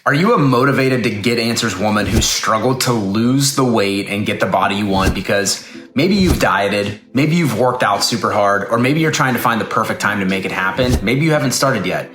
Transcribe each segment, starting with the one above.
Are you a motivated to get answers woman who struggled to lose the weight and get the body you want because maybe you've dieted, maybe you've worked out super hard, or maybe you're trying to find the perfect time to make it happen? Maybe you haven't started yet,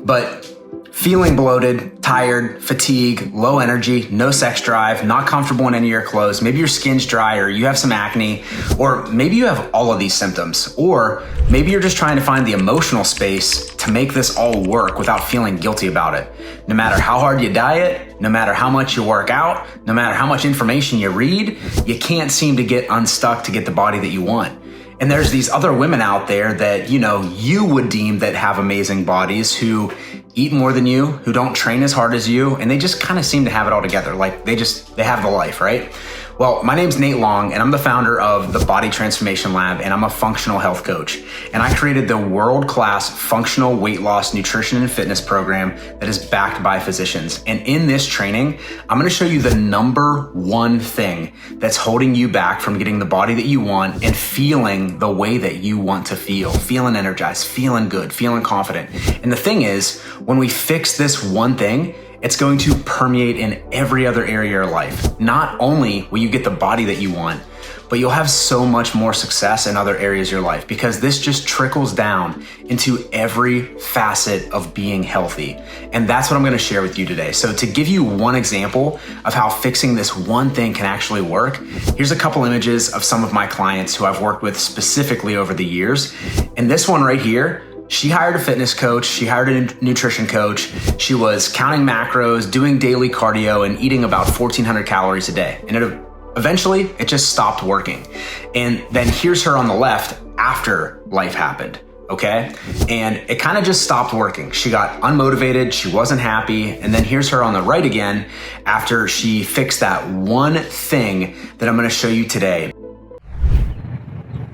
but feeling bloated, tired, fatigue, low energy, no sex drive, not comfortable in any of your clothes. Maybe your skin's dry or you have some acne, or maybe you have all of these symptoms, or maybe you're just trying to find the emotional space to make this all work without feeling guilty about it. No matter how hard you diet, no matter how much you work out, no matter how much information you read, you can't seem to get unstuck to get the body that you want. And there's these other women out there that, you would deem that have amazing bodies who eat more than you, who don't train as hard as you, and they just kind of seem to have it all together. Like they have the life, right? Well, my name's Nate Long, and I'm the founder of the Body Transformation Lab, and I'm a functional health coach. And I created the world-class functional weight loss, nutrition, and fitness program that is backed by physicians. And in this training, I'm gonna show you the number one thing that's holding you back from getting the body that you want and feeling the way that you want to feel, feeling energized, feeling good, feeling confident. And the thing is, when we fix this one thing, it's going to permeate in every other area of your life. Not only will you get the body that you want, but you'll have so much more success in other areas of your life because this just trickles down into every facet of being healthy. And that's what I'm gonna share with you today. So to give you one example of how fixing this one thing can actually work, here's a couple images of some of my clients who I've worked with specifically over the years. And this one right here, she hired a fitness coach, she hired a nutrition coach, she was counting macros, doing daily cardio, and eating about 1,400 calories a day. And eventually, it just stopped working. And then here's her on the left after life happened, okay? And it kind of just stopped working. She got unmotivated, she wasn't happy, and then here's her on the right again after she fixed that one thing that I'm gonna show you today.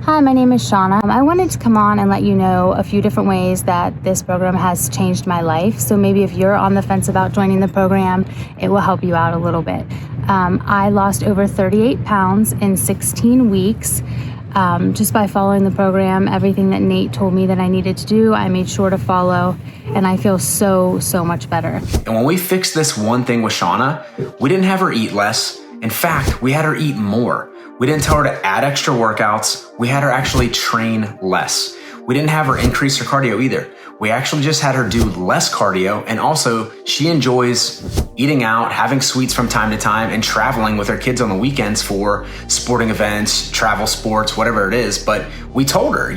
Hi, my name is Shauna. I wanted to come on and let you know a few different ways that this program has changed my life. So maybe if you're on the fence about joining the program, it will help you out a little bit. I lost over 38 pounds in 16 weeks just by following the program. Everything that Nate told me that I needed to do, I made sure to follow, and I feel so much better. And when we fixed this one thing with Shauna, we didn't have her eat less. In fact, we had her eat more. We didn't tell her to add extra workouts. We had her actually train less. We didn't have her increase her cardio either. We actually just had her do less cardio, and also she enjoys eating out, having sweets from time to time, and traveling with her kids on the weekends for sporting events, travel sports, whatever it is. But we told her,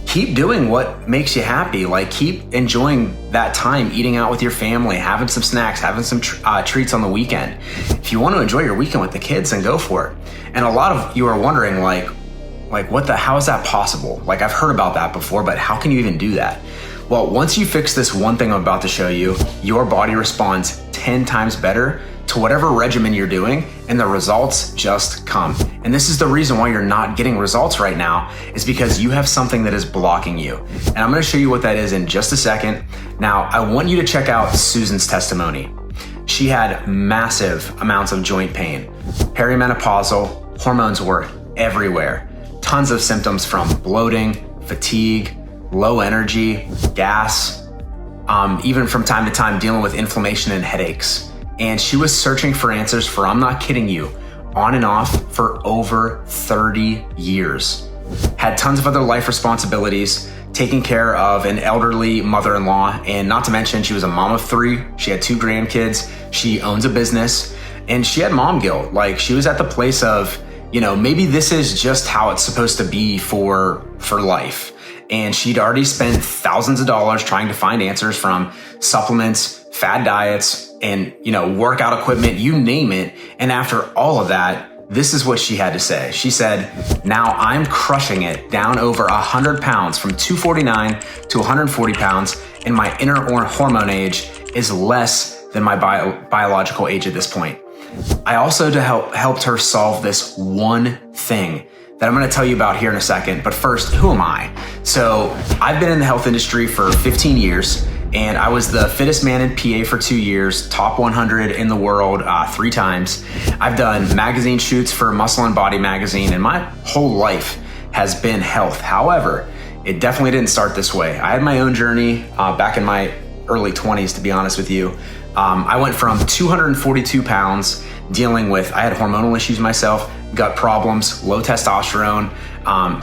keep doing what makes you happy. Like keep enjoying that time, eating out with your family, having some snacks, having some treats on the weekend. If you want to enjoy your weekend with the kids, then go for it. And a lot of you are wondering how is that possible? Like I've heard about that before, but how can you even do that? Well, once you fix this one thing I'm about to show you, your body responds 10 times better to whatever regimen you're doing, and the results just come. And this is the reason why you're not getting results right now, is because you have something that is blocking you. And I'm gonna show you what that is in just a second. Now, I want you to check out Susan's testimony. She had massive amounts of joint pain, perimenopausal, hormones were everywhere, tons of symptoms from bloating, fatigue, low energy, gas, even from time to time dealing with inflammation and headaches. And she was searching for answers for, I'm not kidding you, on and off for over 30 years. Had tons of other life responsibilities, taking care of an elderly mother-in-law, and not to mention she was a mom of 3, she had 2 grandkids, she owns a business, and she had mom guilt. Like she was at the place of, maybe this is just how it's supposed to be for life. And she'd already spent thousands of dollars trying to find answers from supplements, fad diets, and workout equipment, you name it. And after all of that, this is what she had to say. She said, now I'm crushing it down over 100 pounds from 249 to 140 pounds, and my inner hormone age is less than my biological age at this point. I also helped her solve this one thing that I'm gonna tell you about here in a second. But first, who am I? So I've been in the health industry for 15 years, and I was the fittest man in PA for 2 years, top 100 in the world 3 times. I've done magazine shoots for Muscle and Body magazine, and my whole life has been health. However, it definitely didn't start this way. I had my own journey back in my early 20s, to be honest with you. I went from 242 pounds dealing with, I had hormonal issues myself, gut problems, low testosterone,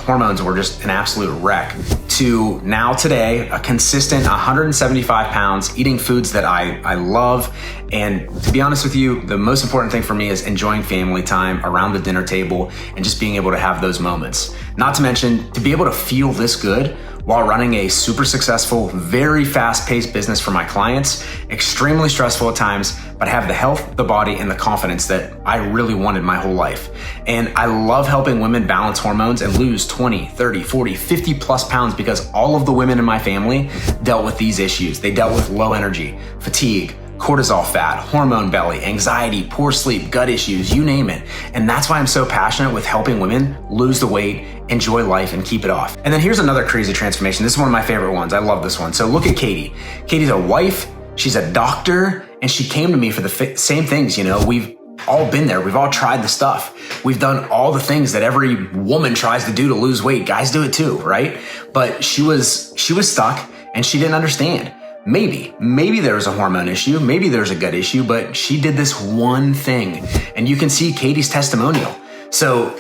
hormones were just an absolute wreck, to now today, a consistent 175 pounds, eating foods that I love. And to be honest with you, the most important thing for me is enjoying family time around the dinner table and just being able to have those moments. Not to mention, to be able to feel this good while running a super successful, very fast-paced business for my clients, extremely stressful at times, but have the health, the body, and the confidence that I really wanted my whole life. And I love helping women balance hormones and lose 20, 30, 40, 50 plus pounds because all of the women in my family dealt with these issues. They dealt with low energy, fatigue, cortisol fat, hormone belly, anxiety, poor sleep, gut issues, you name it. And that's why I'm so passionate with helping women lose the weight, enjoy life, and keep it off. And then here's another crazy transformation. This is one of my favorite ones. I love this one. So look at Katie. Katie's a wife, she's a doctor, and she came to me for the same things. You know, we've all been there. We've all tried the stuff. We've done all the things that every woman tries to do to lose weight. Guys do it too, right? But she was stuck and she didn't understand. Maybe there was a hormone issue, maybe there's a gut issue, but she did this one thing. And you can see Katie's testimonial. So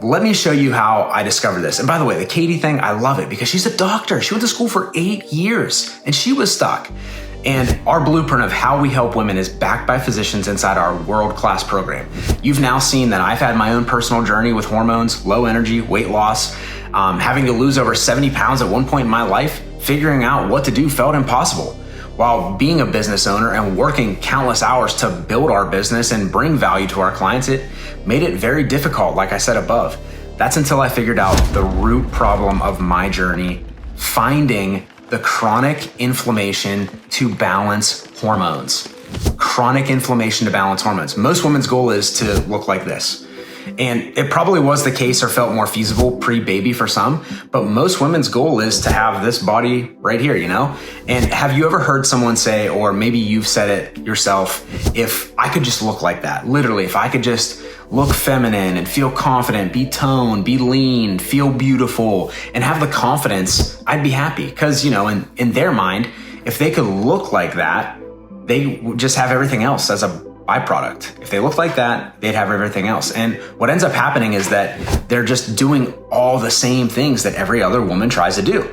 let me show you how I discovered this. And by the way, the Katie thing, I love it because she's a doctor. She went to school for 8 years and she was stuck. And our blueprint of how we help women is backed by physicians inside our world-class program. You've now seen that I've had my own personal journey with hormones, low energy, weight loss, having to lose over 70 pounds at one point in my life. Figuring out what to do felt impossible. While being a business owner and working countless hours to build our business and bring value to our clients, it made it very difficult, like I said above. That's until I figured out the root problem of my journey, finding the chronic inflammation to balance hormones. Chronic inflammation to balance hormones. Most women's goal is to look like this. And it probably was the case or felt more feasible pre-baby for some, but most women's goal is to have this body right here, you know? And have you ever heard someone say, or maybe you've said it yourself, if I could just look like that, literally, if I could just look feminine and feel confident, be toned, be lean, feel beautiful, and have the confidence, I'd be happy. Because, you know, in their mind, if they could look like that, they would just have everything else as a byproduct. If they look like that, they'd have everything else. And what ends up happening is that they're just doing all the same things that every other woman tries to do.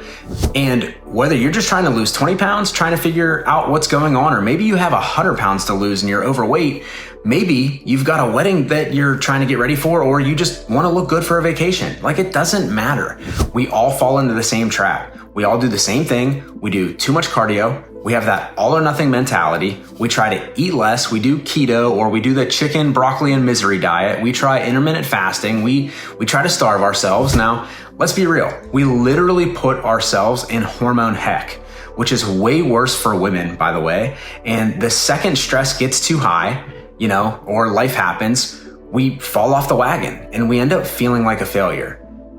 And whether you're just trying to lose 20 pounds, trying to figure out what's going on, or maybe you have 100 pounds to lose and you're overweight, maybe you've got a wedding that you're trying to get ready for, or you just want to look good for a vacation. Like, it doesn't matter. We all fall into the same trap. We all do the same thing. We do too much cardio. We have that all or nothing mentality. We try to eat less. We do keto, or we do the chicken, broccoli, and misery diet. We try intermittent fasting. We try to starve ourselves. Now, let's be real. We literally put ourselves in hormone heck, which is way worse for women, by the way. And the second stress gets too high, you know, or life happens, we fall off the wagon and we end up feeling like a failure.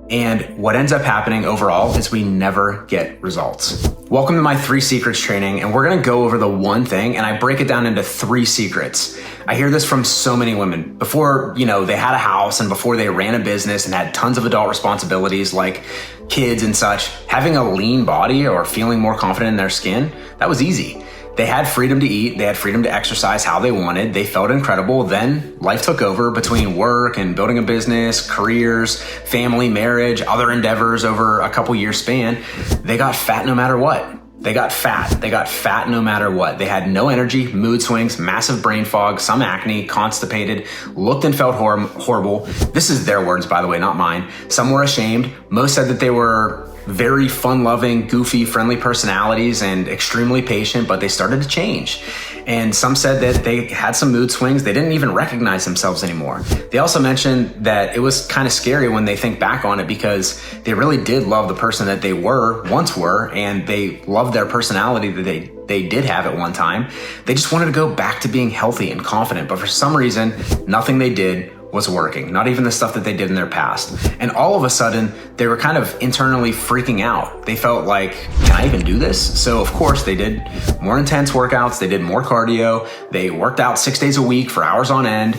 And what ends up happening overall is we never get results. Welcome to my 3 secrets training, and we're gonna go over the one thing, and I break it down into 3 secrets. I hear this from so many women. Before, you know, they had a house and before they ran a business and had tons of adult responsibilities like kids and such, having a lean body or feeling more confident in their skin, that was easy. They had freedom to eat, they had freedom to exercise how they wanted, they felt incredible. Then life took over between work and building a business, careers, family, marriage, other endeavors over a couple year span. They got fat no matter what. They got fat no matter what. They had no energy, mood swings, massive brain fog, some acne, constipated, looked and felt horrible. This is their words, by the way, not mine. Some were ashamed. Most said that they were very fun-loving, goofy, friendly personalities and extremely patient, but they started to change. And some said that they had some mood swings. They didn't even recognize themselves anymore. They also mentioned that it was kind of scary when they think back on it because they really did love the person that they once were, and they loved their personality that they did have at one time. They just wanted to go back to being healthy and confident, but for some reason, nothing they did was working, not even the stuff that they did in their past. And all of a sudden, they were kind of internally freaking out. They felt like, can I even do this? So of course they did more intense workouts, they did more cardio, they worked out 6 days a week for hours on end,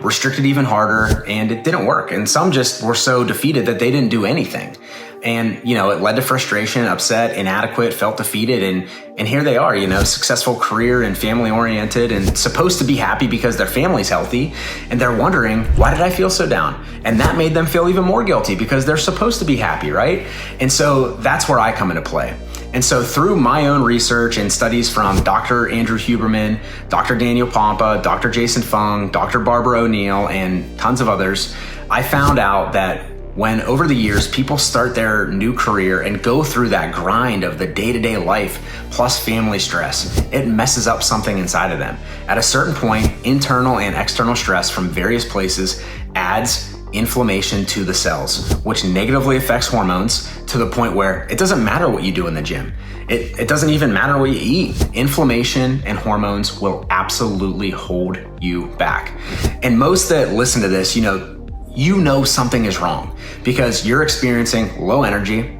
restricted even harder, and it didn't work. And some just were so defeated that they didn't do anything. And, it led to frustration, upset, inadequate, felt defeated. And here they are, successful career and family oriented and supposed to be happy because their family's healthy. And they're wondering, why did I feel so down? And that made them feel even more guilty because they're supposed to be happy, right? And so that's where I come into play. And so through my own research and studies from Dr. Andrew Huberman, Dr. Daniel Pompa, Dr. Jason Fung, Dr. Barbara O'Neill, and tons of others, I found out that when over the years people start their new career and go through that grind of the day-to-day life plus family stress, it messes up something inside of them. At a certain point, internal and external stress from various places adds inflammation to the cells, which negatively affects hormones to the point where it doesn't matter what you do in the gym. It doesn't even matter what you eat. Inflammation and hormones will absolutely hold you back. And most that listen to this, you know something is wrong because you're experiencing low energy,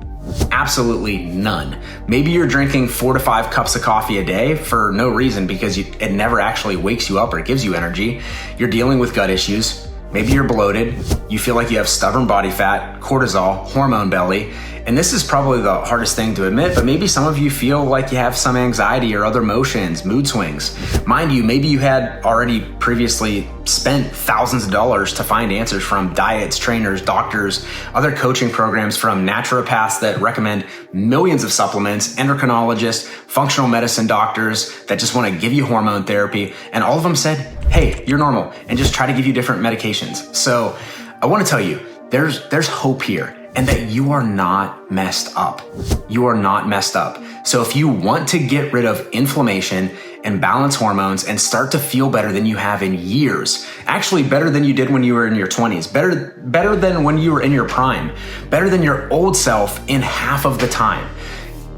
absolutely none. Maybe you're drinking 4 to 5 cups of coffee a day for no reason because it never actually wakes you up or gives you energy. You're dealing with gut issues. Maybe you're bloated. You feel like you have stubborn body fat, cortisol, hormone belly. And this is probably the hardest thing to admit, but maybe some of you feel like you have some anxiety or other emotions, mood swings. Mind you, maybe you had already previously spent thousands of dollars to find answers from diets, trainers, doctors, other coaching programs from naturopaths that recommend millions of supplements, endocrinologists, functional medicine doctors that just want to give you hormone therapy. And all of them said, hey, you're normal, and just try to give you different medications. So I want to tell you, there's hope here. And that you are not messed up. You are not messed up. So if you want to get rid of inflammation and balance hormones and start to feel better than you have in years, actually better than you did when you were in your 20s, better than when you were in your prime, better than your old self in half of the time,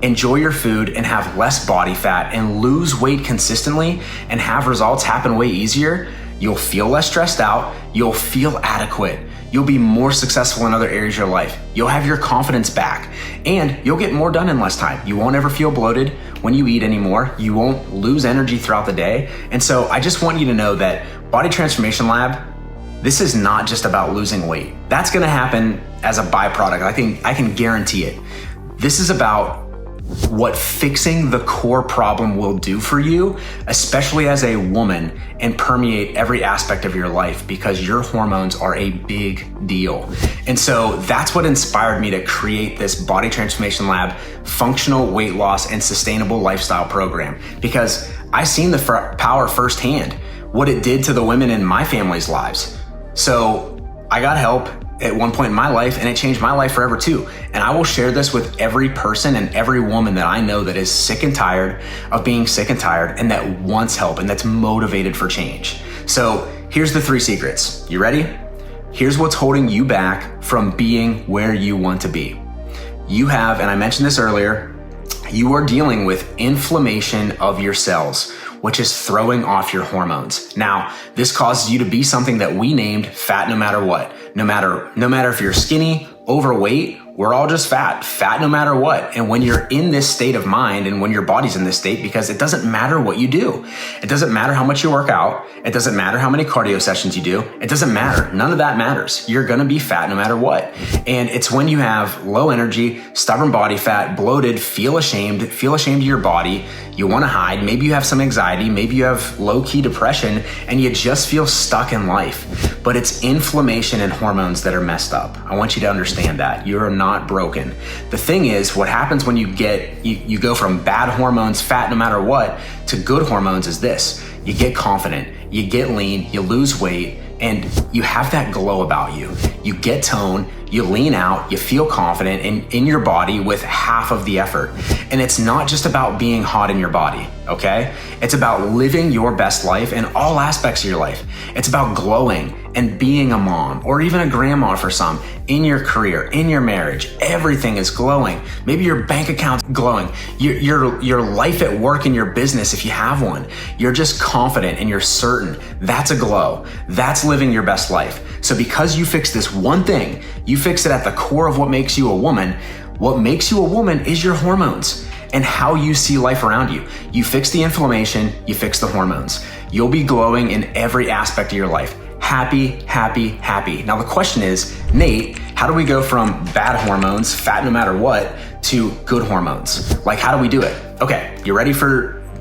enjoy your food and have less body fat and lose weight consistently and have results happen way easier, you'll feel less stressed out, you'll feel adequate. You'll be more successful in other areas of your life. You'll have your confidence back and you'll get more done in less time. You won't ever feel bloated when you eat anymore. You won't lose energy throughout the day. And so I just want you to know that Body Transformation Lab, this is not just about losing weight. That's gonna happen as a byproduct. I can guarantee it. This is about what fixing the core problem will do for you, especially as a woman, and permeate every aspect of your life because your hormones are a big deal. And so that's what inspired me to create this Body Transformation Lab functional weight loss and sustainable lifestyle program because I seen the power firsthand, what it did to the women in my family's lives. So I got help at one point in my life and it changed my life forever too. And I will share this with every person and every woman that I know that is sick and tired of being sick and tired and that wants help and that's motivated for change. So here's the 3 secrets. You ready? Here's what's holding you back from being where you want to be. You have, and I mentioned this earlier, you are dealing with inflammation of your cells, which is throwing off your hormones. Now, this causes you to be something that we named fat no matter what. No matter if you're skinny, overweight, we're all just fat no matter what. And when you're in this state of mind and when your body's in this state, because it doesn't matter what you do. It doesn't matter how much you work out. It doesn't matter how many cardio sessions you do. It doesn't matter. None of that matters. You're gonna be fat no matter what. And it's when you have low energy, stubborn body fat, bloated, feel ashamed of your body, you wanna hide, maybe you have some anxiety, maybe you have low-key depression, and you just feel stuck in life. But it's inflammation and hormones that are messed up. I want you to understand that. You're not broken. The thing is, what happens when you go from bad hormones, fat no matter what, to good hormones is this. You get confident, you get lean, you lose weight, and you have that glow about you. You get tone, you lean out, you feel confident in your body with half of the effort. And it's not just about being hot in your body, okay? It's about living your best life in all aspects of your life. It's about glowing and being a mom or even a grandma for some in your career, in your marriage. Everything is glowing. Maybe your bank account's glowing. Your life at work and your business, if you have one, you're just confident and you're certain. That's a glow. That's living your best life. So because you fix this one thing, you fix it at the core of what makes you a woman. What makes you a woman is your hormones and how you see life around you. You fix the inflammation, you fix the hormones. You'll be glowing in every aspect of your life. Happy, happy, happy. Now the question is, Nate, How do we go from bad hormones, fat no matter what, to good hormones? Like, how do we do it? Okay, you ready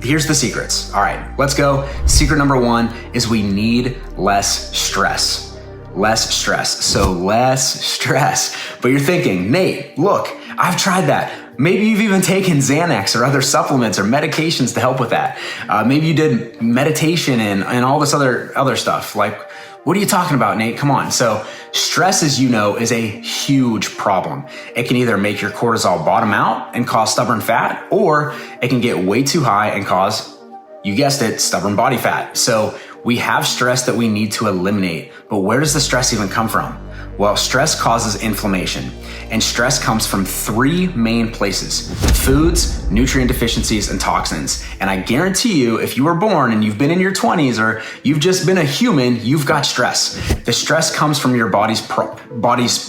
here's the secrets. All right, let's go. Secret number 1 is we need less stress. Less stress. So less stress. But you're thinking, Nate, look, I've tried that. Maybe you've even taken Xanax or other supplements or medications to help with that. Maybe you did meditation and all this other stuff. Like, what are you talking about, Nate? Come on. So stress, as you know, is a huge problem. It can either make your cortisol bottom out and cause stubborn fat, or it can get way too high and cause, you guessed it, stubborn body fat. So we have stress that we need to eliminate, but where does the stress even come from? Well, stress causes inflammation, and stress comes from 3 main places: foods, nutrient deficiencies, and toxins. And I guarantee you, if you were born and you've been in your 20s or you've just been a human, you've got stress. The stress comes from your body's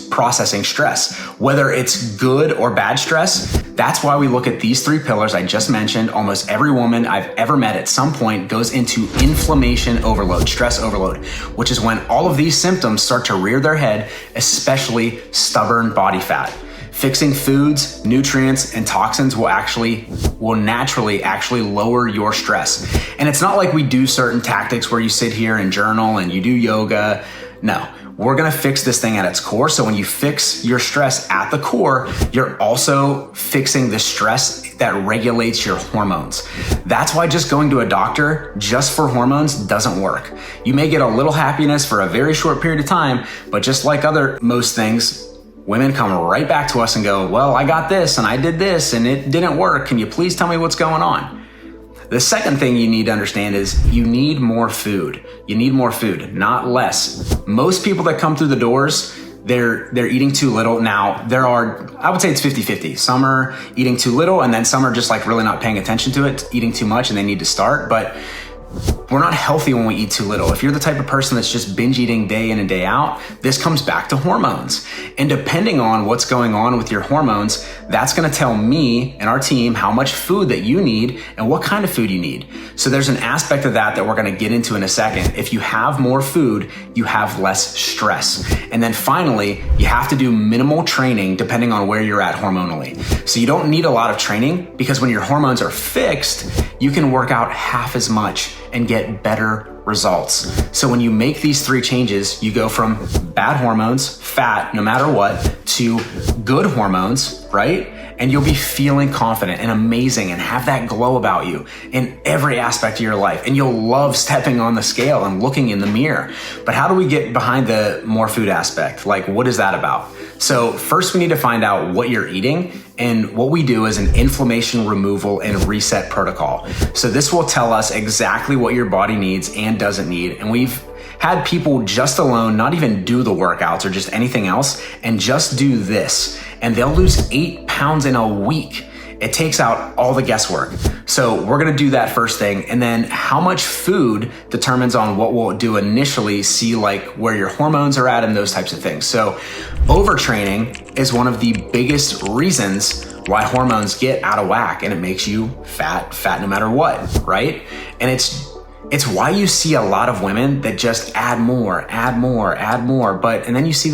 processing stress, whether it's good or bad stress. That's why we look at these 3 pillars I just mentioned. Almost every woman I've ever met at some point goes into inflammation overload, stress overload, which is when all of these symptoms start to rear their head, especially stubborn body fat. Fixing foods, nutrients, and toxins will naturally lower your stress. And it's not like we do certain tactics where you sit here and journal and you do yoga. No, we're gonna fix this thing at its core. So when you fix your stress at the core, you're also fixing the stress that regulates your hormones. That's why just going to a doctor just for hormones doesn't work. You may get a little happiness for a very short period of time, but just like most things, women come right back to us and go, well, I got this and I did this and it didn't work. Can you please tell me what's going on? The second thing you need to understand is you need more food. You need more food, not less. Most people that come through the doors, they're eating too little. Now, I would say it's 50-50. Some are eating too little, and then some are just like really not paying attention to it, eating too much, and they need to start. But we're not healthy when we eat too little. If you're the type of person that's just binge eating day in and day out, this comes back to hormones. And depending on what's going on with your hormones, that's gonna tell me and our team how much food that you need and what kind of food you need. So there's an aspect of that we're gonna get into in a second. If you have more food, you have less stress. And then finally, you have to do minimal training depending on where you're at hormonally. So you don't need a lot of training, because when your hormones are fixed, you can work out half as much and get better results. So when you make these 3 changes, you go from bad hormones, fat, no matter what, to good hormones, right? And you'll be feeling confident and amazing and have that glow about you in every aspect of your life. And you'll love stepping on the scale and looking in the mirror. But how do we get behind the more food aspect? Like, what is that about? So first we need to find out what you're eating, and what we do is an inflammation removal and reset protocol. So this will tell us exactly what your body needs and doesn't need. And we've had people just alone not even do the workouts or just anything else, and just do this, and they'll lose 8 pounds in a week. It takes out all the guesswork. So we're gonna do that first thing, and then how much food determines on what we'll do initially, see like where your hormones are at and those types of things. So overtraining is one of the biggest reasons why hormones get out of whack, and it makes you fat no matter what, right? And it's why you see a lot of women that just add more, but, and then you see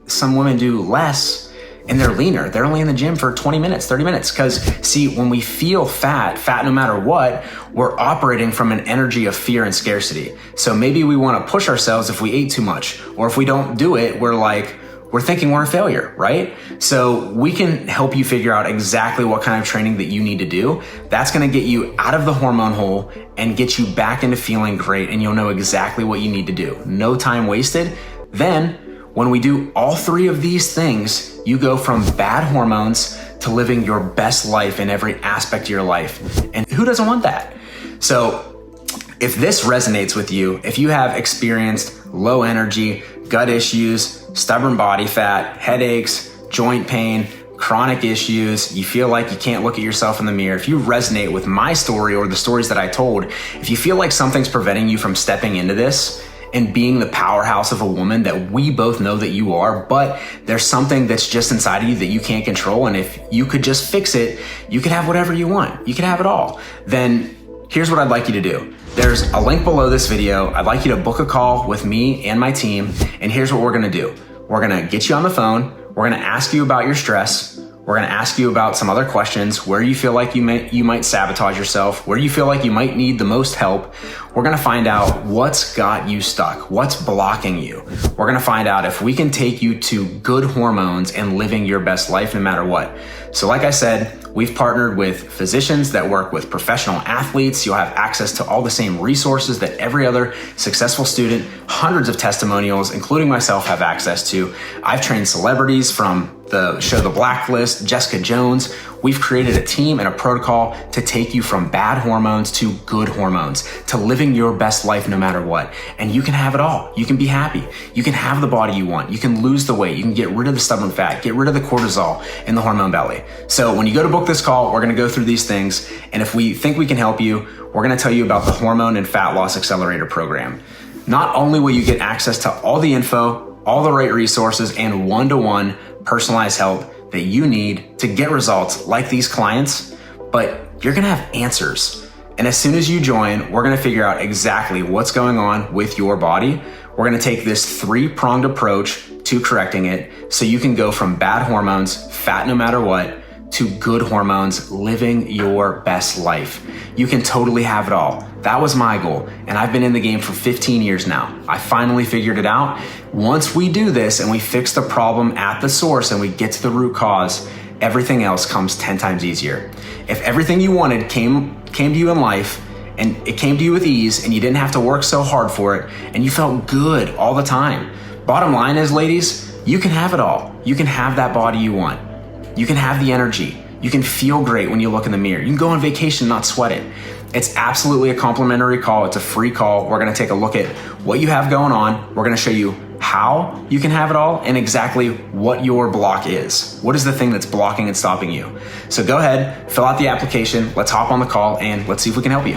some women do less and they're leaner. They're only in the gym for 20 minutes, 30 minutes. Because see, when we feel fat no matter what, we're operating from an energy of fear and scarcity. So maybe we want to push ourselves if we ate too much, or if we don't do it, we're thinking we're a failure, right? So we can help you figure out exactly what kind of training that you need to do. That's gonna get you out of the hormone hole and get you back into feeling great, and you'll know exactly what you need to do. No time wasted. Then, when we do all 3 of these things, you go from bad hormones to living your best life in every aspect of your life. And who doesn't want that? So if this resonates with you, if you have experienced low energy, gut issues, stubborn body fat, headaches, joint pain, chronic issues, you feel like you can't look at yourself in the mirror, if you resonate with my story or the stories that I told, if you feel like something's preventing you from stepping into this and being the powerhouse of a woman that we both know that you are, but there's something that's just inside of you that you can't control, and if you could just fix it, you could have whatever you want. You could have it all. Then here's what I'd like you to do. There's a link below this video. I'd like you to book a call with me and my team, and here's what we're gonna do. We're gonna get you on the phone. We're going to ask you about your stress. We're going to ask you about some other questions, where you feel like you might sabotage yourself, where you feel like you might need the most help. We're going to find out what's got you stuck, what's blocking you. We're going to find out if we can take you to good hormones and living your best life no matter what. So like I said, we've partnered with physicians that work with professional athletes. You'll have access to all the same resources that every other successful student, hundreds of testimonials, including myself, have access to. I've trained celebrities from the show The Blacklist, Jessica Jones. We've created a team and a protocol to take you from bad hormones to good hormones, to living your best life no matter what. And you can have it all. You can be happy. You can have the body you want. You can lose the weight. You can get rid of the stubborn fat, get rid of the cortisol in the hormone belly. So when you go to book this call, we're going to go through these things. And if we think we can help you, we're going to tell you about the Hormone and Fat Loss Accelerator program. Not only will you get access to all the info, all the right resources, and one-to-one personalized help that you need to get results like these clients, but you're going to have answers. And as soon as you join, we're going to figure out exactly what's going on with your body. We're going to take this three-pronged approach to correcting it so you can go from bad hormones, fat no matter what, to good hormones, living your best life. You can totally have it all. That was my goal, and I've been in the game for 15 years now. I finally figured it out. Once we do this and we fix the problem at the source and we get to the root cause, everything else comes 10 times easier. If everything you wanted came to you in life, and it came to you with ease, and you didn't have to work so hard for it, and you felt good all the time. Bottom line is, ladies, you can have it all. You can have that body you want. You can have the energy. You can feel great when you look in the mirror. You can go on vacation and not sweat it. It's absolutely a complimentary call. It's a free call. We're going to take a look at what you have going on. We're going to show you how you can have it all and exactly what your block is. What is the thing that's blocking and stopping you? So go ahead, fill out the application. Let's hop on the call and let's see if we can help you.